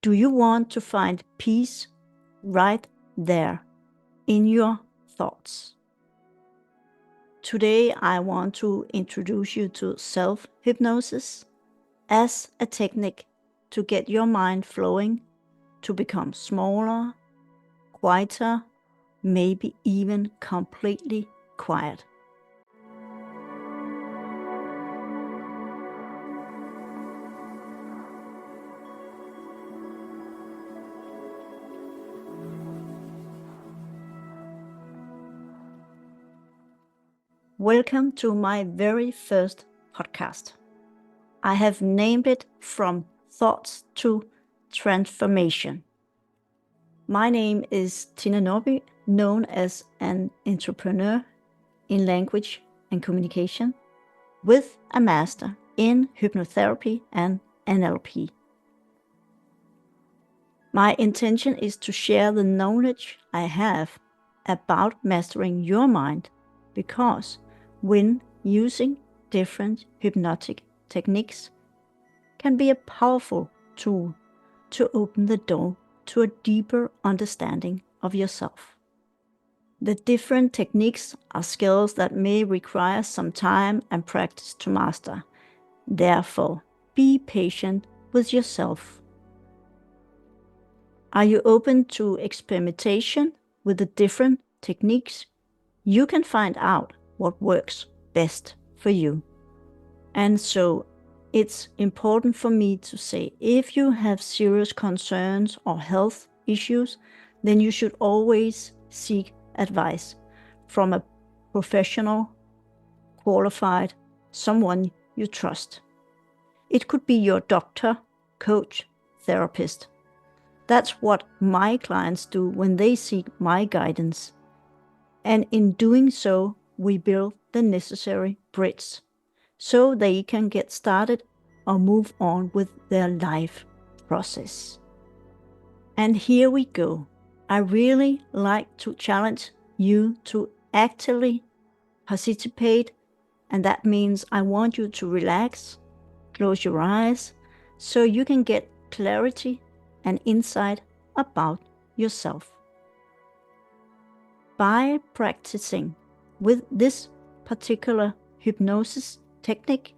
Do you want to find peace right there in your thoughts? Today, I want to introduce you to self-hypnosis as a technique to get your mind flowing, to become smaller, quieter, maybe even completely quiet. Welcome to my very first podcast. I have named it From Thoughts to Transformation. My name is Tina Norby, known as an entrepreneur in language and communication, with a master in hypnotherapy and NLP. My intention is to share the knowledge I have about mastering your mind, because when using different hypnotic techniques can be a powerful tool to open the door to a deeper understanding of yourself. The different techniques are skills that may require some time and practice to master. Therefore, be patient with yourself. Are you open to experimentation with the different techniques? You can find out what works best for you. And so it's important for me to say, if you have serious concerns or health issues, then you should always seek advice from a professional, qualified, someone you trust. It could be your doctor, coach, therapist. That's what my clients do when they seek my guidance. And in doing so, we build the necessary bridge so they can get started or move on with their life process. And here we go. I really like to challenge you to actively participate, and that means I want you to relax, close your eyes, so you can get clarity and insight about yourself. By practicing with this particular hypnosis technique,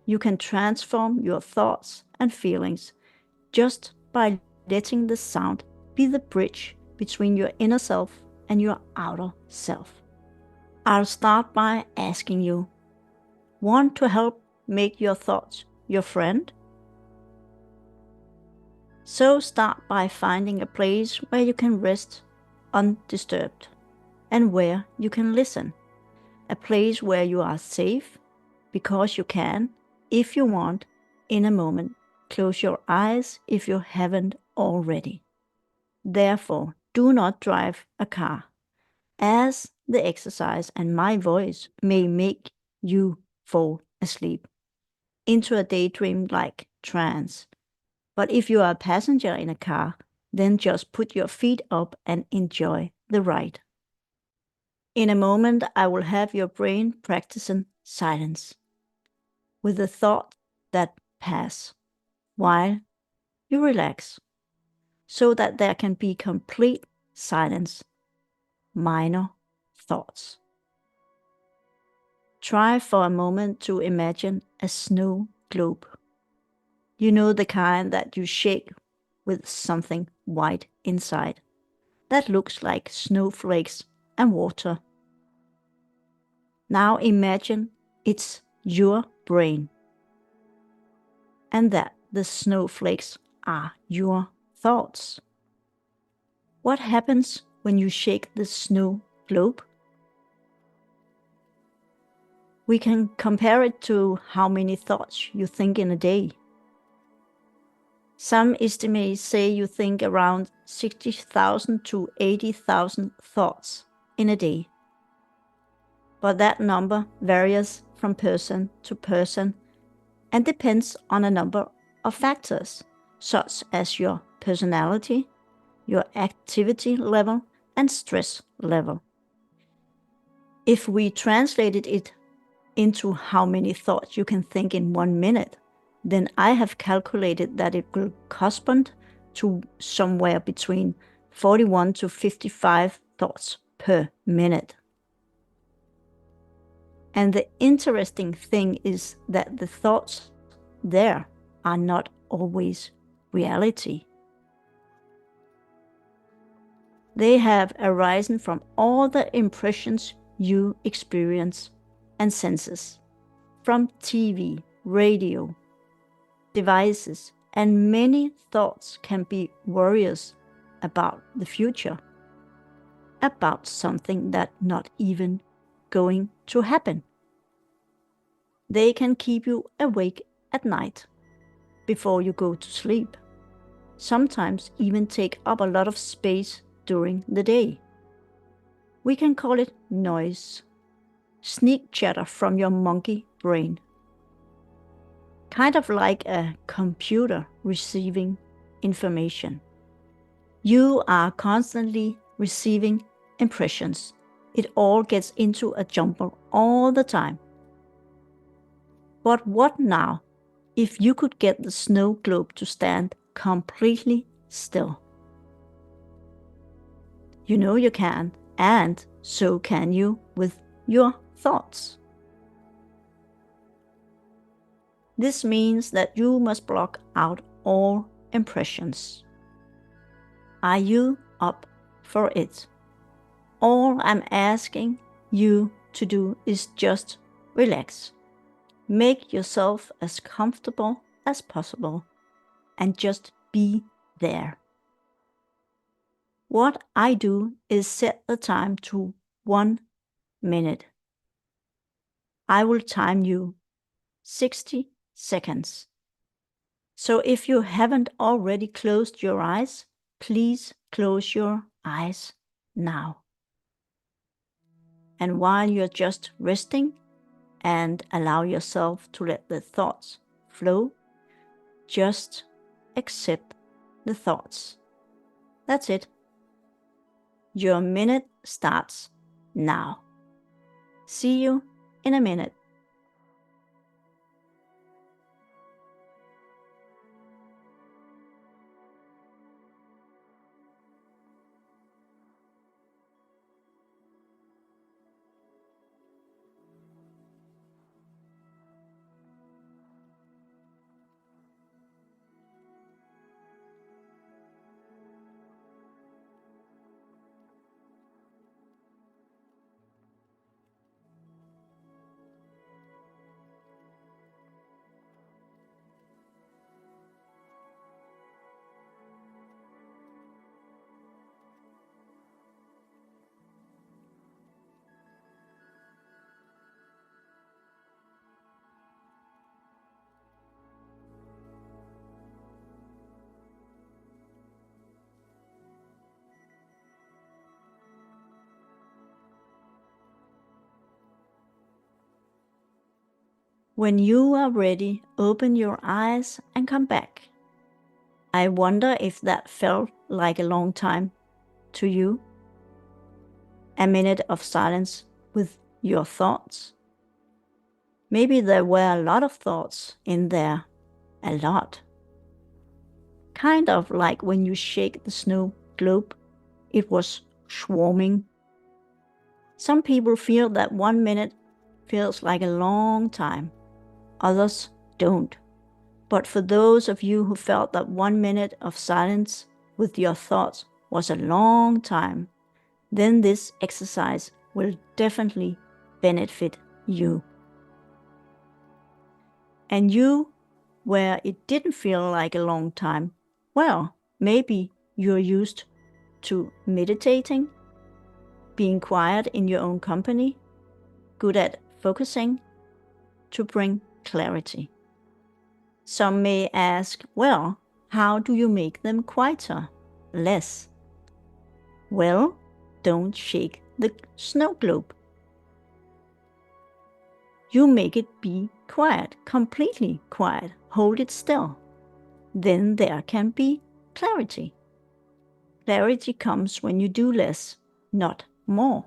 you can transform your thoughts and feelings just by letting the sound be the bridge between your inner self and your outer self. I'll start by asking you, want to help make your thoughts your friend? So start by finding a place where you can rest undisturbed and where you can listen. A place where you are safe, because you can, if you want, in a moment. Close your eyes if you haven't already. Therefore, do not drive a car, as the exercise and my voice may make you fall asleep into a daydream-like trance. But if you are a passenger in a car, then just put your feet up and enjoy the ride. In a moment, I will have your brain practicing silence with the thought that pass while you relax, so that there can be complete silence, minor thoughts. Try for a moment to imagine a snow globe. You know, the kind that you shake with something white inside that looks like snowflakes and water. Now imagine it's your brain, and that the snowflakes are your thoughts. What happens when you shake the snow globe? We can compare it to how many thoughts you think in a day. Some estimates say you think around 60,000 to 80,000 thoughts in a day. But that number varies from person to person and depends on a number of factors, such as your personality, your activity level, and stress level. If we translated it into how many thoughts you can think in 1 minute, then I have calculated that it will correspond to somewhere between 41 to 55 thoughts per minute. And the interesting thing is that the thoughts there are not always reality. They have arisen from all the impressions you experience and senses, from TV, radio, devices, and many thoughts can be worries about the future, about something that's not even going to happen. They can keep you awake at night before you go to sleep, sometimes even take up a lot of space during the day. We can call it noise, sneak chatter from your monkey brain. Kind of like a computer receiving information. You are constantly receiving impressions. It all gets into a jumble all the time. But what now if you could get the snow globe to stand completely still? You know you can, and so can you with your thoughts. This means that you must block out all impressions. Are you up for it? All I'm asking you to do is just relax. Make yourself as comfortable as possible and just be there. What I do is set the time to 1 minute. I will time you 60 seconds. So if you haven't already closed your eyes, please close your eyes now. And while you're just resting and allow yourself to let the thoughts flow, just accept the thoughts. That's it. Your minute starts now. See you in a minute. When you are ready, open your eyes and come back. I wonder if that felt like a long time to you. A minute of silence with your thoughts. Maybe there were a lot of thoughts in there. A lot. Kind of like when you shake the snow globe, it was swarming. Some people feel that 1 minute feels like a long time. Others don't. But for those of you who felt that 1 minute of silence with your thoughts was a long time, then this exercise will definitely benefit you. And you, where it didn't feel like a long time, well, maybe you're used to meditating, being quiet in your own company, good at focusing to bring clarity. Some may ask, well, how do you make them quieter, less? Well, don't shake the snow globe. You make it be quiet, completely quiet, hold it still. Then there can be clarity. Clarity comes when you do less, not more.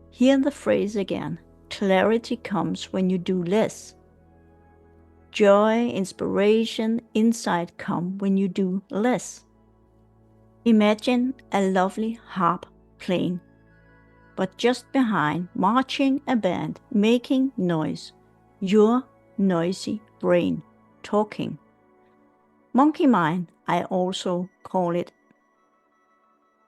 Hear the phrase again. Clarity comes when you do less, joy, inspiration, insight come when you do less. Imagine a lovely harp playing, but just behind, marching a band, making noise, your noisy brain talking. Monkey mind, I also call it.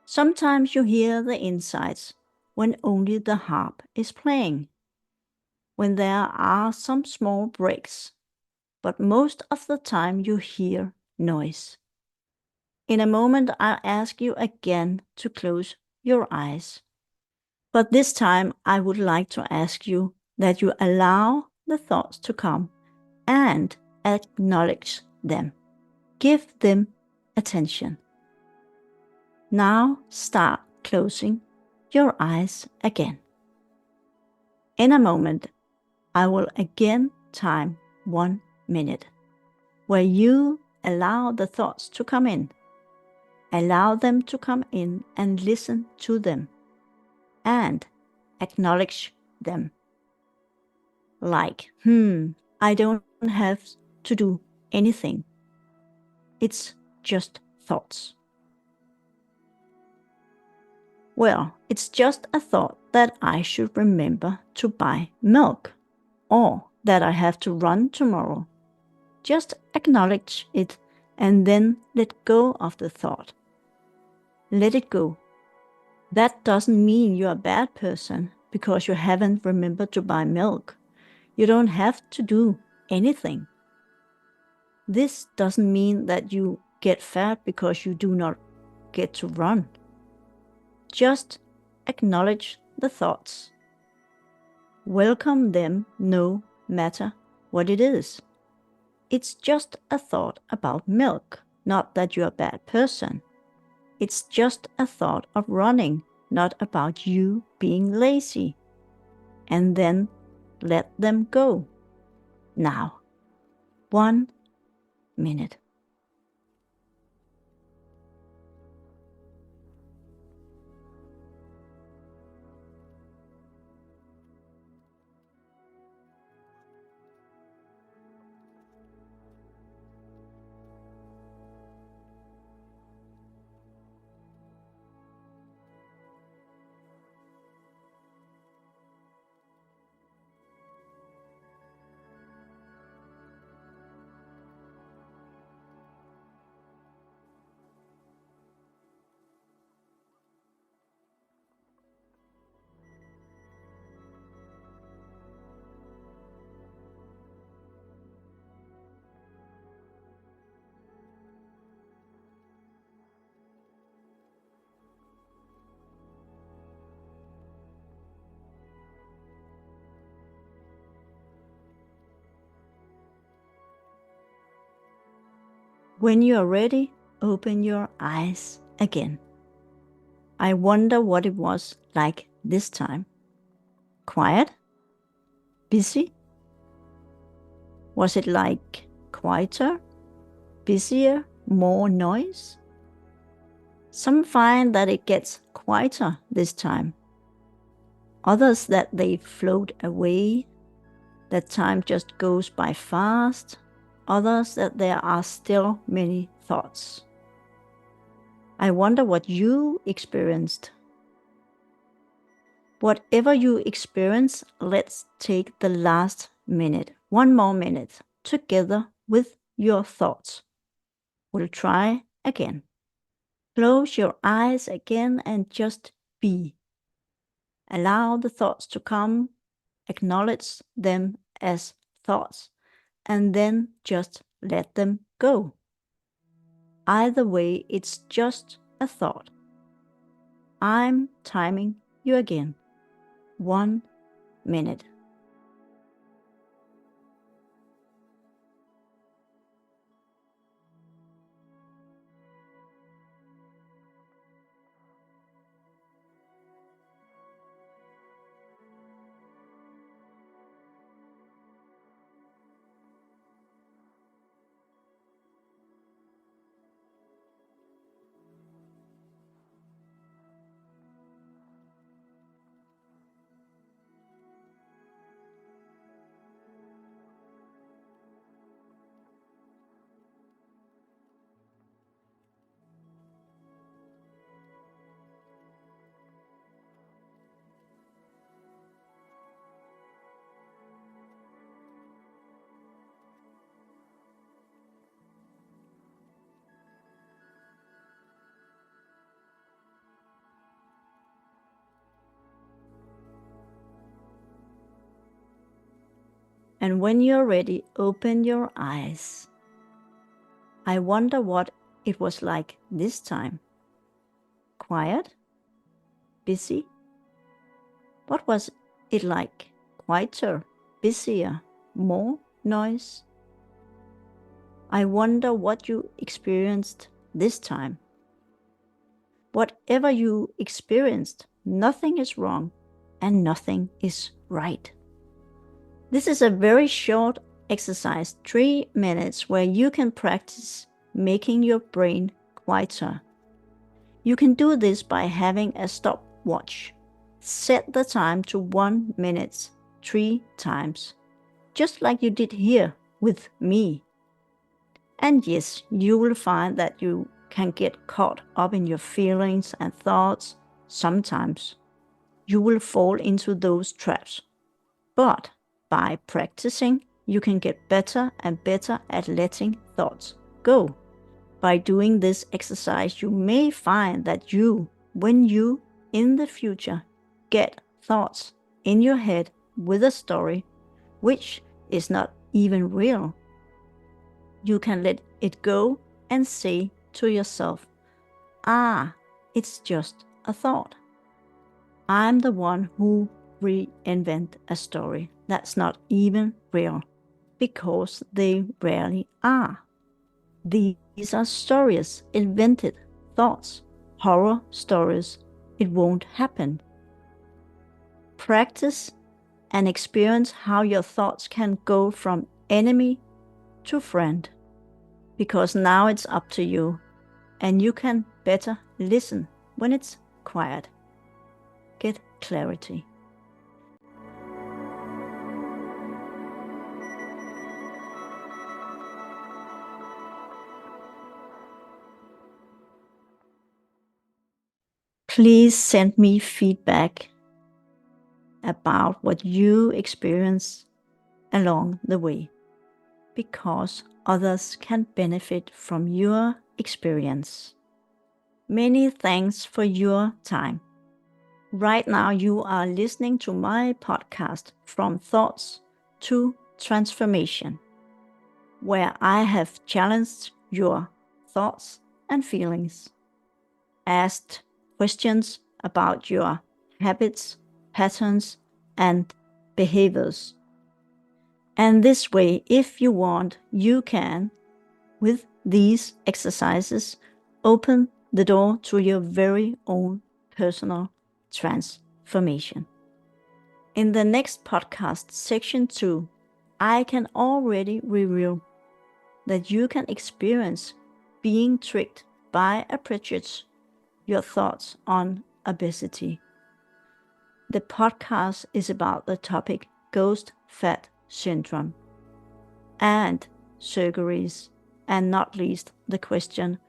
Sometimes you hear the insights when only the harp is playing, when there are some small breaks, but most of the time you hear noise. In a moment, I'll ask you again to close your eyes. But this time, I would like to ask you that you allow the thoughts to come and acknowledge them. Give them attention. Now start closing your eyes again. In a moment, I will again time 1 minute, where you allow the thoughts to come in. Allow them to come in and listen to them and acknowledge them. Like, I don't have to do anything. It's just thoughts. Well, it's just a thought that I should remember to buy milk, or that I have to run tomorrow. Just acknowledge it and then let go of the thought. Let it go. That doesn't mean you're a bad person because you haven't remembered to buy milk. You don't have to do anything. This doesn't mean that you get fat because you do not get to run. Just acknowledge the thoughts. Welcome them no matter what it is. It's just a thought about milk, not that you're a bad person. It's just a thought of running, not about you being lazy. And then let them go. Now, 1 minute. When you are ready, open your eyes again. I wonder what it was like this time. Quiet? Busy? Was it like quieter? Busier? More noise? Some find that it gets quieter this time. Others that they float away, that time just goes by fast. Others that there are still many thoughts. I wonder what you experienced. Whatever you experience, let's take the last minute, 1 more minute, together with your thoughts. We'll try again. Close your eyes again and just be. Allow the thoughts to come, acknowledge them as thoughts, and then just let them go. Either way, it's just a thought. I'm timing you again. 1 minute. And when you're ready, open your eyes. I wonder what it was like this time. Quiet? Busy? What was it like? Quieter? Busier? More noise? I wonder what you experienced this time. Whatever you experienced, nothing is wrong and nothing is right. This is a very short exercise, 3 minutes, where you can practice making your brain quieter. You can do this by having a stopwatch. Set the time to 1 minute 3 times, just like you did here with me. And yes, you will find that you can get caught up in your feelings and thoughts sometimes. You will fall into those traps. But by practicing, you can get better and better at letting thoughts go. By doing this exercise, you may find that when you in the future get thoughts in your head with a story, which is not even real, you can let it go and say to yourself, it's just a thought. I'm the one who reinvent a story that's not even real, because they rarely are. These are stories, invented thoughts, horror stories. It won't happen. Practice and experience how your thoughts can go from enemy to friend, because now it's up to you, and you can better listen when it's quiet. Get clarity. Please send me feedback about what you experience along the way, because others can benefit from your experience. Many thanks for your time. Right now you are listening to my podcast, From Thoughts to Transformation, where I have challenged your thoughts and feelings, asked questions about your habits, patterns, and behaviors. And this way, if you want, you can, with these exercises, open the door to your very own personal transformation. In the next podcast, section 2, I can already reveal that you can experience being tricked by a prejudice, your thoughts on obesity. The podcast is about the topic ghost fat syndrome and surgeries, and not least the question,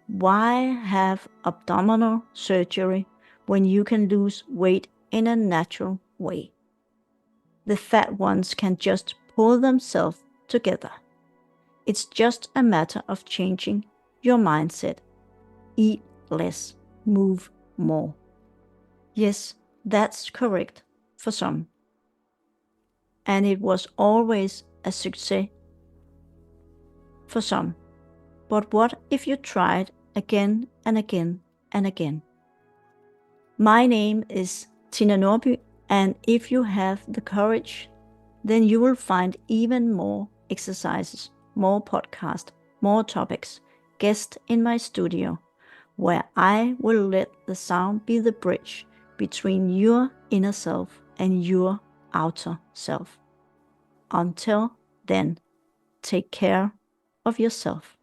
why have abdominal surgery when you can lose weight in a natural way? The fat ones can just pull themselves together. It's just a matter of changing your mindset. Eat less, move more. Yes, that's correct for some. And it was always a success for some. But what if you tried again and again and again? My name is Tina Norby, and if you have the courage, then you will find even more exercises, more podcasts, more topics, guests in my studio, where I will let the sound be the bridge between your inner self and your outer self. Until then, take care of yourself.